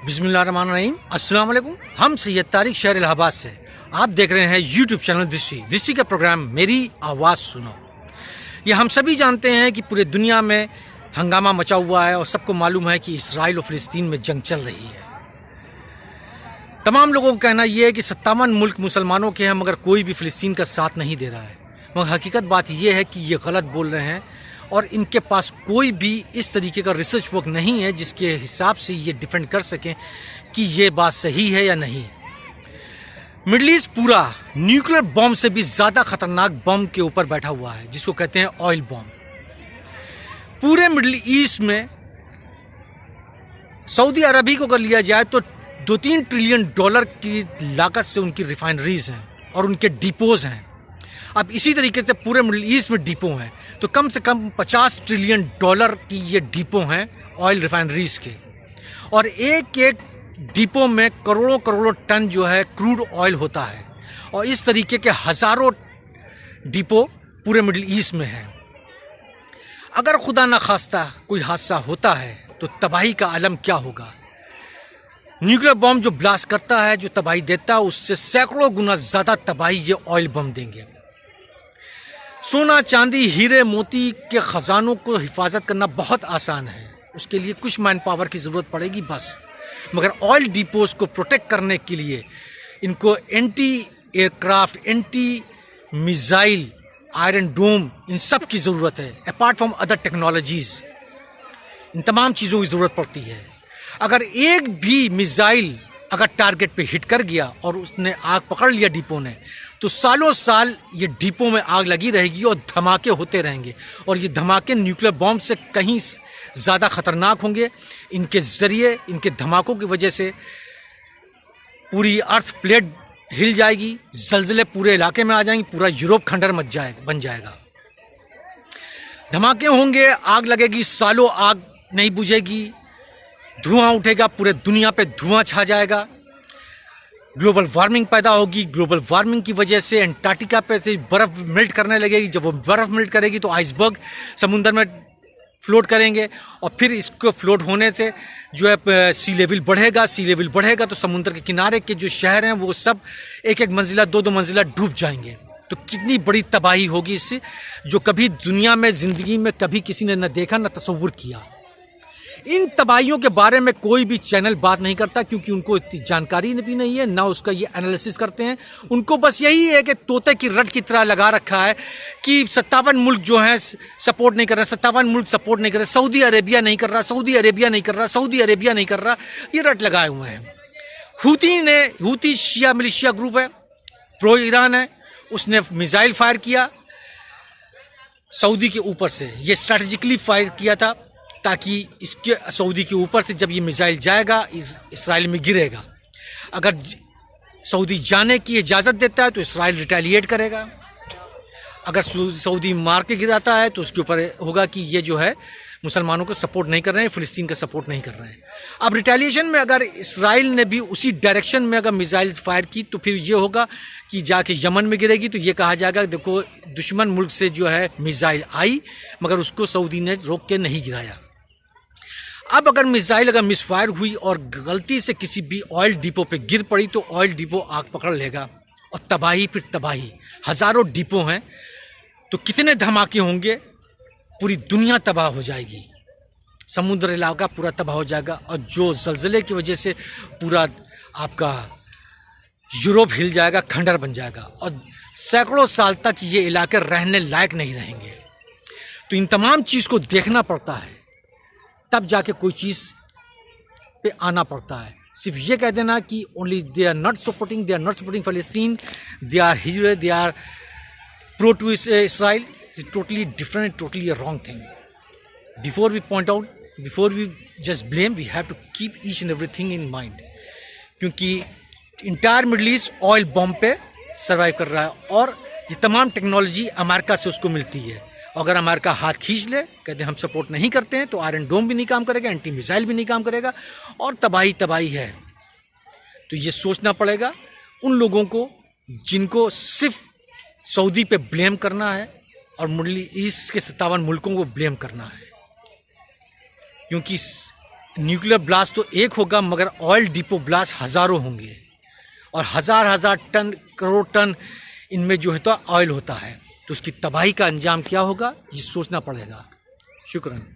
बिस्मिल्लाहिर्रहमानिर्रहीम। अस्सलाम वालेकुम। हम सैयद तारिक शहर इलाहाबाद से आप देख रहे हैं यूट्यूब चैनल दृष्टि का प्रोग्राम मेरी आवाज़ सुनो। ये हम सभी जानते हैं कि पूरे दुनिया में हंगामा मचा हुआ है और सबको मालूम है कि इसराइल और फ़िलिस्तीन में जंग चल रही है। तमाम लोगों का कहना यह है कि 57 मुल्क मुसलमानों के हैं मगर कोई भी फ़िलिस्तीन का साथ नहीं दे रहा है। मगर हकीकत बात यह है कि ये गलत बोल रहे हैं और इनके पास कोई भी इस तरीके का रिसर्च वर्क नहीं है जिसके हिसाब से ये डिफेंड कर सकें कि ये बात सही है या नहीं। मिडल ईस्ट पूरा न्यूक्लियर बॉम्ब से भी ज़्यादा खतरनाक बॉम्ब के ऊपर बैठा हुआ है जिसको कहते हैं ऑयल बॉम्ब। पूरे मिडल ईस्ट में सऊदी अरबी को अगर लिया जाए तो 2-3 ट्रिलियन डॉलर की लागत से उनकी रिफाइनरीज हैं और उनके डिपोज हैं। अब इसी तरीके से पूरे मिडल ईस्ट में डिपो हैं तो कम से कम 50 ट्रिलियन डॉलर की ये डिपो हैं ऑयल रिफाइनरीज के, और एक एक डिपो में करोड़ों करोड़ों टन जो है क्रूड ऑयल होता है और इस तरीके के हज़ारों डिपो पूरे मिडल ईस्ट में हैं। अगर खुदा न खास्ता कोई हादसा होता है तो तबाही का आलम क्या होगा। न्यूक्लियर बॉम्ब जो ब्लास्ट करता है, जो तबाही देता है, उससे सैकड़ों गुना ज़्यादा तबाही ये ऑयल बम देंगे। सोना चांदी हीरे मोती के ख़जानों को हिफाजत करना बहुत आसान है, उसके लिए कुछ मैन पावर की ज़रूरत पड़ेगी बस। मगर ऑयल डिपोज को प्रोटेक्ट करने के लिए इनको anti aircraft, anti missile, iron dome, इन सब की ज़रूरत है। अपार्ट फ्रॉम अदर टेक्नोलॉजीज़ इन तमाम चीज़ों की ज़रूरत पड़ती है। अगर एक भी मिसाइल अगर टारगेट पे हिट कर गया और उसने आग पकड़ लिया डिपो ने, तो सालों साल ये डिपो में आग लगी रहेगी और धमाके होते रहेंगे, और ये धमाके न्यूक्लियर बॉम्ब से कहीं ज़्यादा ख़तरनाक होंगे। इनके ज़रिए, इनके धमाकों की वजह से पूरी अर्थ प्लेट हिल जाएगी, ज़लज़ले पूरे इलाके में आ जाएंगे, पूरा यूरोप खंडर बन जाएगा। धमाके होंगे, आग लगेगी, सालों आग नहीं बुझेगी, धुआं उठेगा, पूरे दुनिया पे धुआं छा जाएगा, ग्लोबल वार्मिंग पैदा होगी। ग्लोबल वार्मिंग की वजह से एंटार्क्टिका पे से बर्फ़ मेल्ट करने लगेगी। जब वो बर्फ़ मेल्ट करेगी तो आइसबर्ग समुंदर में फ्लोट करेंगे और फिर इसको फ्लोट होने से जो है सी लेवल बढ़ेगा। सी लेवल बढ़ेगा तो समुद्र के किनारे के जो शहर हैं वो सब एक एक मंजिला, दो दो मंजिला डूब जाएंगे। तो कितनी बड़ी तबाही होगी इससे, जो कभी दुनिया में ज़िंदगी में कभी किसी ने न देखा न तसव्वुर किया। इन तबाहियों के बारे में कोई भी चैनल बात नहीं करता क्योंकि उनको इतनी जानकारी भी नहीं है, ना उसका ये एनालिसिस करते हैं। उनको बस यही है कि तोते की रट की तरह लगा रखा है कि 57 मुल्क जो हैं सपोर्ट नहीं कर रहे, 57 मुल्क सपोर्ट नहीं कर रहे, सऊदी अरेबिया नहीं कर रहा, सऊदी अरेबिया नहीं कर रहा, सऊदी अरेबिया नहीं कर रहा, ये रट लगाए हुए हैं। हूती शिया मिलिशिया ग्रुप है, प्रो ईरान है, उसने मिसाइल फायर किया सऊदी के ऊपर से। ये स्ट्रैटेजिकली फायर किया था ताकि इसके सऊदी के ऊपर से जब ये मिसाइल जाएगा इसराइल में गिरेगा। अगर सऊदी जाने की इजाज़त देता है तो इसराइल रिटेलिएट करेगा। अगर सऊदी मार के गिराता है तो उसके ऊपर होगा कि ये जो है मुसलमानों को सपोर्ट नहीं कर रहे हैं, फ़िलिस्तीन का सपोर्ट नहीं कर रहे हैं। अब रिटेलिएशन में अगर इसराइल ने भी उसी डायरेक्शन में अगर मिसाइल फायर की तो फिर ये होगा कि जाके यमन में गिरेगी तो ये कहा जाएगा देखो दुश्मन मुल्क से जो है मिसाइल आई मगर उसको सऊदी ने रोक के नहीं गिराया। अब अगर मिसाइल अगर मिसफायर हुई और गलती से किसी भी ऑयल डिपो पे गिर पड़ी तो ऑयल डिपो आग पकड़ लेगा और तबाही फिर तबाही। हज़ारों डिपो हैं तो कितने धमाके होंगे, पूरी दुनिया तबाह हो जाएगी, समुद्र इलाका पूरा तबाह हो जाएगा। और जो ज़लज़ले की वजह से पूरा आपका यूरोप हिल जाएगा, खंडर बन जाएगा और सैकड़ों साल तक ये इलाके रहने लायक नहीं रहेंगे। तो इन तमाम चीज़ को देखना पड़ता है, तब जाके कोई चीज़ पे आना पड़ता है। सिर्फ ये कह देना कि only they are not supporting फ़लस्तीन, they are hero, they are pro to Israel, is totally different, totally a wrong thing. Before we point out, before we just blame, we have to keep each and everything in mind, क्योंकि entire Middle East oil bomb पे survive कर रहा है और ये तमाम technology America से उसको मिलती है। अगर अमेरिका हाथ खींच ले, कहते हम सपोर्ट नहीं करते हैं, तो आयरन डोम भी नहीं काम करेगा, एंटी मिसाइल भी नहीं काम करेगा और तबाही है। तो ये सोचना पड़ेगा उन लोगों को जिनको सिर्फ सऊदी पे ब्लेम करना है और मिडल ईस्ट के 57 मुल्कों को ब्लेम करना है, क्योंकि न्यूक्लियर ब्लास्ट तो एक होगा, मगर ऑयल डिपो ब्लास्ट हज़ारों होंगे और हज़ार हज़ार टन, करोड़ टन इनमें जो है तो ऑयल होता है। तो उसकी तबाही का अंजाम क्या होगा, ये सोचना पड़ेगा। शुक्रिया।